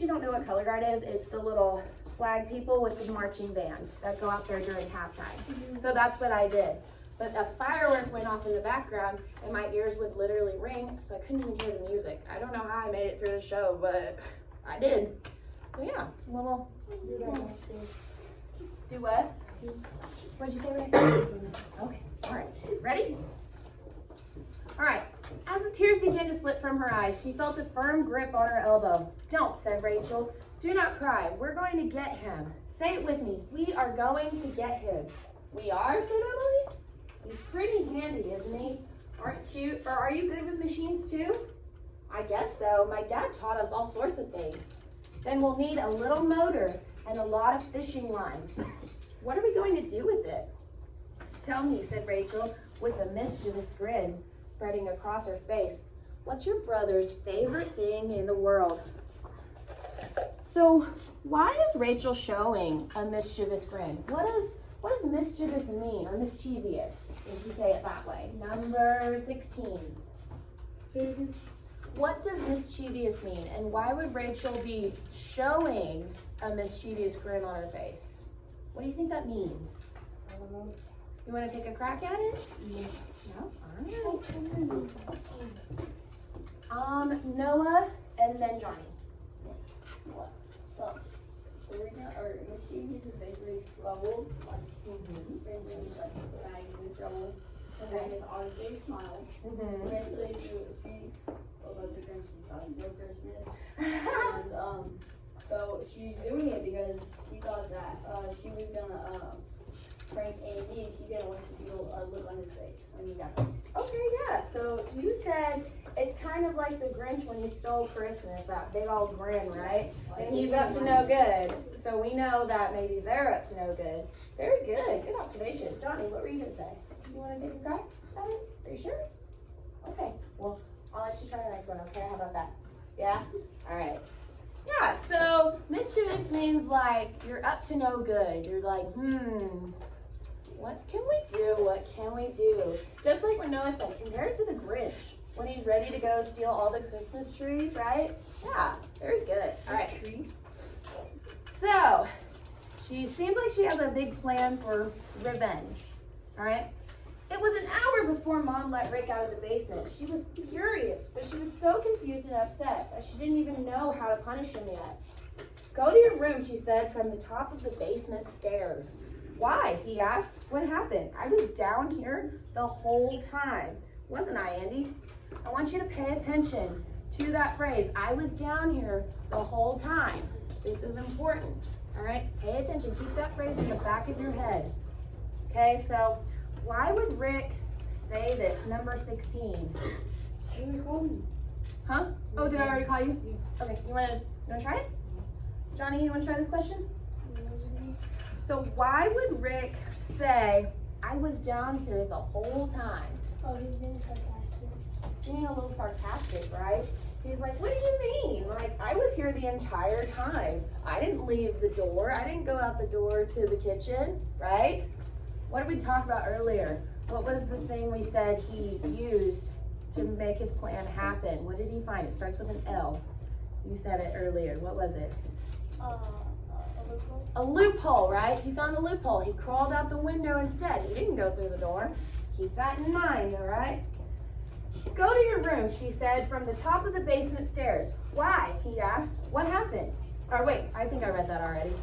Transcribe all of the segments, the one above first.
You don't know what color guard is. It's the little flag people with the marching band that go out there during halftime. So that's what I did. But a firework went off in the background and my ears would literally ring, so I couldn't even hear the music. I don't know how I made it through the show, but I did. So yeah, little. Do what? What'd you say, Ray? Okay, all right, ready? All right, as the tears began to slip from her eyes, she felt a firm grip on her elbow. Don't, said Rachel. Do not cry. We're going to get him. Say it with me. We are going to get him. We are, said Emily. He's pretty handy, isn't he? Aren't you, or are you good with machines too? I guess so. My dad taught us all sorts of things. Then we'll need a little motor and a lot of fishing line. What are we going to do with it? Tell me, said Rachel, with a mischievous grin spreading across her face. What's your brother's favorite thing in the world? So why is Rachel showing a mischievous grin? What does mischievous mean, or mischievous, if you say it that way? Number 16. What does mischievous mean, and why would Rachel be showing a mischievous grin on her face? What do you think that means? I don't know. You want to take a crack at it? Yeah. No? All right. Noah, and then Johnny. What? So, mischievous is basically trouble. Basically, like bragging with trouble. And it's obviously a smile. Basically, she loved the Grinch because no Christmas. And so she's doing it because she thought that she was gonna prank Andy, and she didn't want to see the look on his face when he got home. Okay, yeah. So you said it's kind of like the Grinch when he stole Christmas, that big old grin, right? And he's up to no good. So we know that maybe they're up to no good. Very good. Good observation. Johnny, what were you going to say? You want to take a crack at it? Are you sure? Okay. Well, I'll let you try the next one, okay? How about that? Yeah? All right. Yeah, so mischievous means like you're up to no good. You're like, what can we do? What can we do? Just like when Noah said, compare it to the Grinch when he's ready to go steal all the Christmas trees, right? Yeah, very good. All right. So, she seems like she has a big plan for revenge, all right? It was an hour before Mom let Rick out of the basement. She was furious, but she was so confused and upset that she didn't even know how to punish him yet. Go to your room, she said, from the top of the basement stairs. Why? He asked. What happened? I was down here the whole time. Wasn't I, Andy? I want you to pay attention to that phrase. I was down here the whole time. This is important. All right? Pay attention. Keep that phrase in the back of your head. Okay, so why would Rick say this? Number 16. Huh? Oh, did I already call you? Okay, you wanna try it? Johnny, you wanna try this question? So why would Rick say, I was down here the whole time? Oh, he's being sarcastic. Being a little sarcastic, right? He's like, what do you mean? Like, I was here the entire time. I didn't leave the door. I didn't go out the door to the kitchen, right? What did we talk about earlier? What was the thing we said he used to make his plan happen? What did he find? It starts with an L. You said it earlier. What was it? A loophole, right? He found a loophole. He crawled out the window instead. He didn't go through the door. Keep that in mind, all right? Go to your room, she said, from the top of the basement stairs. Why? He asked. What happened? Or wait, I think I read that already.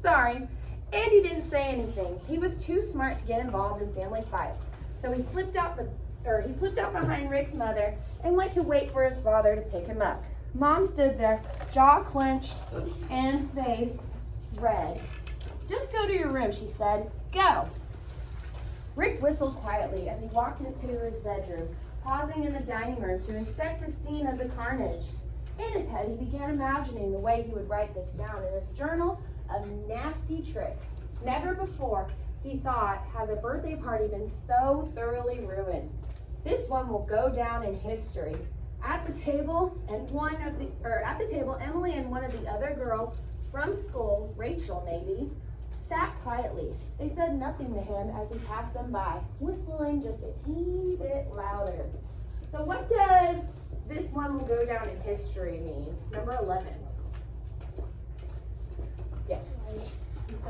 Sorry. Andy didn't say anything. He was too smart to get involved in family fights. So he slipped out behind Rick's mother and went to wait for his father to pick him up. Mom stood there, jaw clenched and face red. Just go to your room, she said. Go. Rick whistled quietly as he walked into his bedroom, pausing in the dining room to inspect the scene of the carnage. In his head, he began imagining the way he would write this down in his journal of nasty tricks. Never before, he thought, has a birthday party been so thoroughly ruined. This one will go down in history. At the table, Emily and one of the other girls from school, Rachel maybe, sat quietly. They said nothing to him as he passed them by, whistling just a teeny bit louder. So what does this one will go down in history mean? Number 11.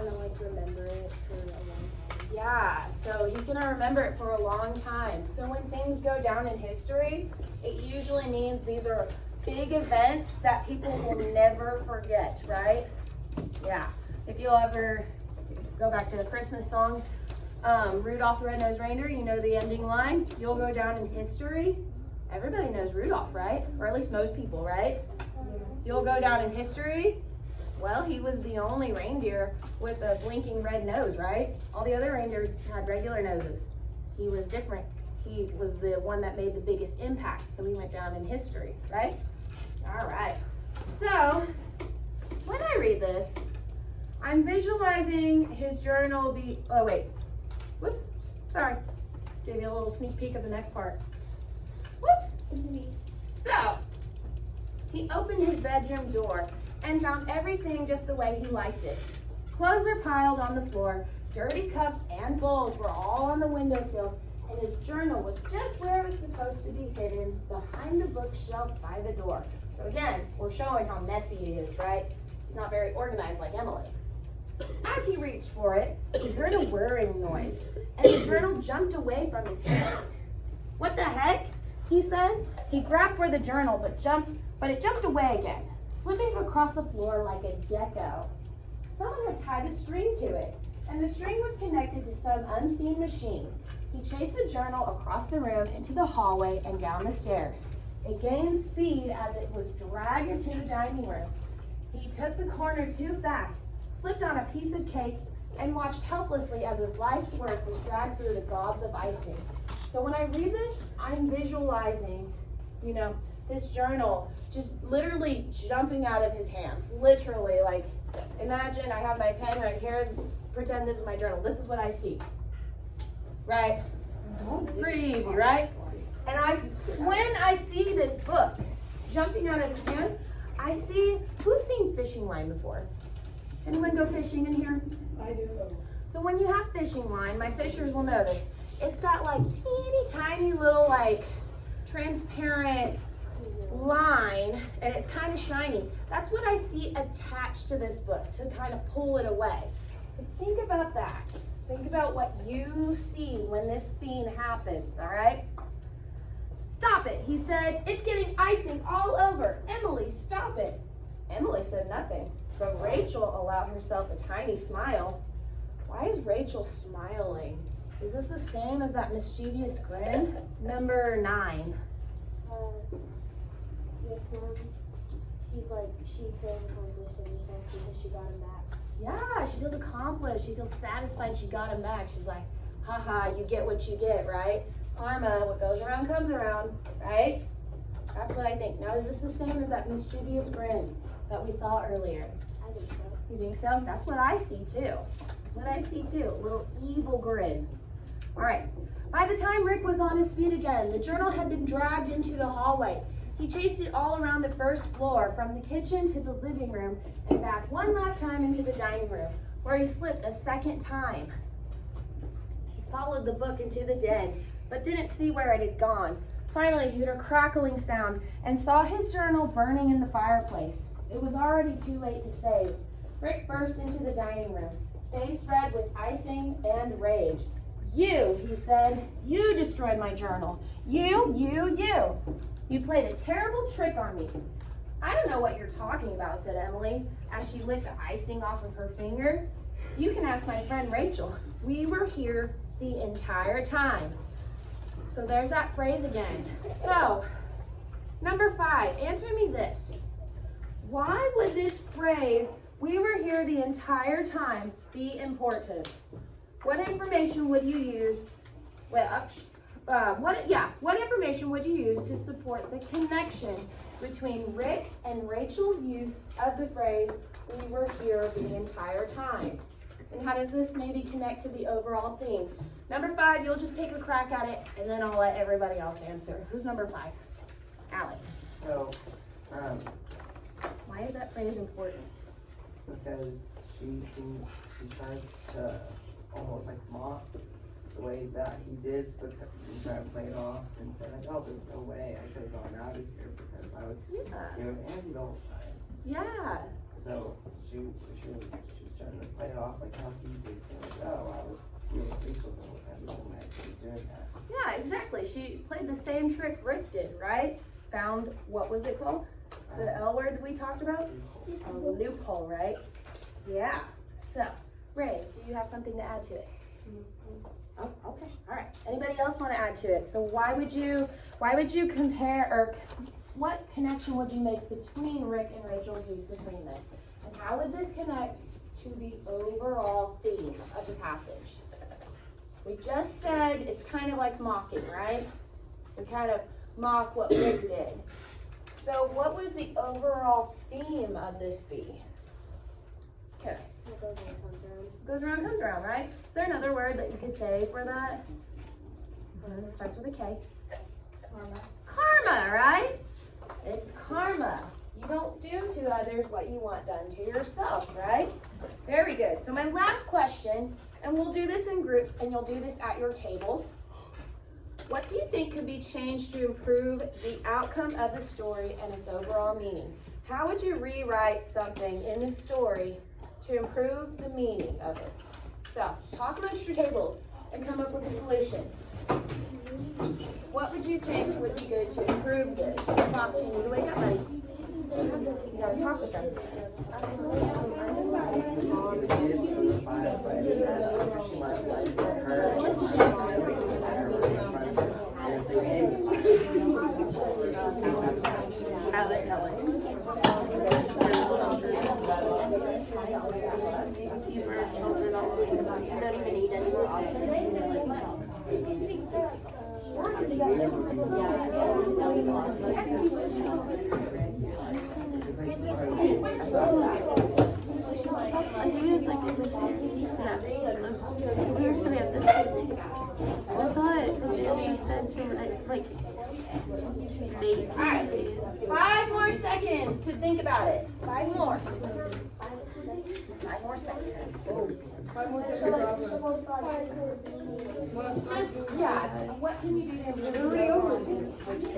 gonna like remember it for a long time. Yeah, so he's gonna remember it for a long time. So when things go down in history, it usually means these are big events that people will never forget, right? Yeah. If you'll ever go back to the Christmas songs, Rudolph the Red-Nosed Reindeer, you know the ending line, you'll go down in history. Everybody knows Rudolph, right? Or at least most people, right? You'll go down in history. Well, he was the only reindeer with a blinking red nose, right? All the other reindeers had regular noses. He was different. He was the one that made the biggest impact, so he went down in history, right? All right. So, when I read this, I'm visualizing his journal whoops, sorry. Gave you a little sneak peek of the next part. Whoops. So, he opened his bedroom door and found everything just the way he liked it. Clothes are piled on the floor, dirty cups and bowls were all on the windowsills, and his journal was just where it was supposed to be hidden, behind the bookshelf by the door. So again, we're showing how messy he is, right? He's not very organized like Emily. As he reached for it, he heard a whirring noise, and the journal jumped away from his hand. "What the heck?" he said. He grabbed for the journal, but it jumped away again, slipping across the floor like a gecko. Someone had tied a string to it, and the string was connected to some unseen machine. He chased the journal across the room, into the hallway, and down the stairs. It gained speed as it was dragged into the dining room. He took the corner too fast, slipped on a piece of cake, and watched helplessly as his life's work was dragged through the gobs of icing. So when I read this, I'm visualizing, this journal just literally jumping out of his hands. Literally, like, imagine I have my pen right here, pretend this is my journal. This is what I see. Right? Pretty easy, right? And when I see this book jumping out of his hands, I see, who's seen fishing line before? Anyone go fishing in here? I do. So when you have fishing line, my fishers will know this. It's that like teeny tiny little like transparent line, and it's kind of shiny. That's what I see attached to this book to kind of pull it away. So think about that. Think about what you see when this scene happens, all right? "Stop it," he said. "It's getting icing all over. Emily, stop it." Emily said nothing, but Rachel allowed herself a tiny smile. Why is Rachel smiling? Is this the same as that mischievous grin? Number 9. Yes, Mom. She's like, she feels accomplished in herself because she got him back. Yeah, she feels accomplished. She feels satisfied she got him back. She's like, haha, you get what you get, right? Karma, what goes around comes around, right? That's what I think. Now, is this the same as that mischievous grin that we saw earlier? I think so. You think so? That's what I see too. That's what I see too. A little evil grin. All right. By the time Rick was on his feet again, the journal had been dragged into the hallway. He chased it all around the first floor, from the kitchen to the living room, and back one last time into the dining room, where he slipped a second time. He followed the book into the den, but didn't see where it had gone. Finally, he heard a crackling sound and saw his journal burning in the fireplace. It was already too late to save. Rick burst into the dining room, face red with icing and rage. "You," he said, "you destroyed my journal. You. You played a terrible trick on me." "I don't know what you're talking about," said Emily, as she licked the icing off of her finger. "You can ask my friend Rachel. We were here the entire time." So there's that phrase again. So, number 5, answer me this. Why would this phrase, "we were here the entire time," be important? What information would you use? What information would you use to support the connection between Rick and Rachel's use of the phrase, "we were here the entire time"? And how does this maybe connect to the overall theme? Number 5, you'll just take a crack at it, and then I'll let everybody else answer. Who's number 5? Allie. So, Why is that phrase important? because she tries to almost like mock the way that he did, because he tried to play it off and say like, "Oh, there's no way I could have gone out of here because I was Yeah. here with Andy the whole time." Yeah. So she was trying to play it off like how he did. So like, oh, I was here with Rachel the whole time, I'm actually doing that. Yeah, exactly. She played the same trick Rick did, right? Found, what was it called? The L word that we talked about? A loophole, right? Yeah. So, Ray, do you have something to add to it? Oh, okay. All right. Anybody else want to add to it? So why would you compare, or what connection would you make between Rick and Rachel's use between this? And how would this connect to the overall theme of the passage? We just said it's kind of like mocking, right? We kind of mock what Rick did. So what would the overall theme of this be? Okay. Goes around, comes around, right? Is there another word that you could say for that? It starts with a K. Karma. Karma, right? It's karma. You don't do to others what you want done to yourself, right? Very good. So my last question, and we'll do this in groups, and you'll do this at your tables. What do you think could be changed to improve the outcome of the story and its overall meaning? How would you rewrite something in the story to improve the meaning of it? So, talk amongst your tables and come up with a solution. What would you think would be good to improve this? Fox, you need to wake up, buddy. You gotta talk with them. You don't even eat any more Alright, 5 more seconds to think about it. 5 more. 5 more seconds. Just, yeah, what can you do to improve the overall?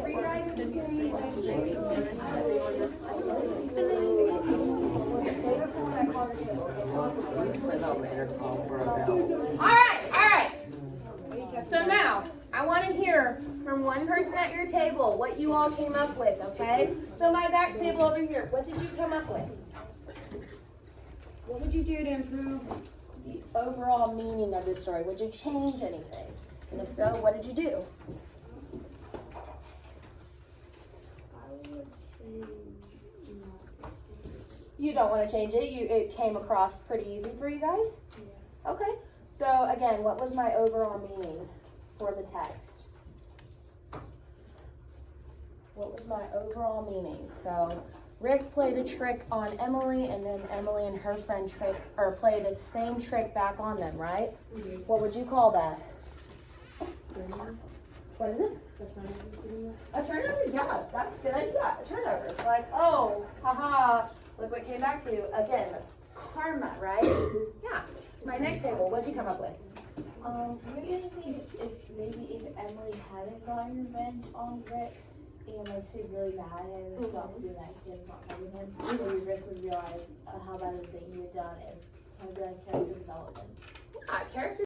Rewrite it. Alright. So now, I want to hear from one person at your table what you all came up with, okay? So my back table over here, what did you come up with? What would you do to improve the overall meaning of this story? Would you change anything? And if so, what did you do? You don't want to change it? It came across pretty easy for you guys? Yeah. Okay. So again, what was my overall meaning for the text? What was my overall meaning? So Rick played a trick on Emily, and then Emily and her friend played the same trick back on them, right? Mm-hmm. What would you call that? What is it? A turnover? Yeah, that's good. Yeah, a turnover. It's like, oh, haha, look what came back to you. Again, that's karma, right? Yeah. My next table, what'd you come up with? Maybe if Emily hadn't gotten revenge on Rick and like she's really mad and stopped doing that because not having him, maybe Rick would realize how bad of a thing he had done and kind of be like character development. Yeah, character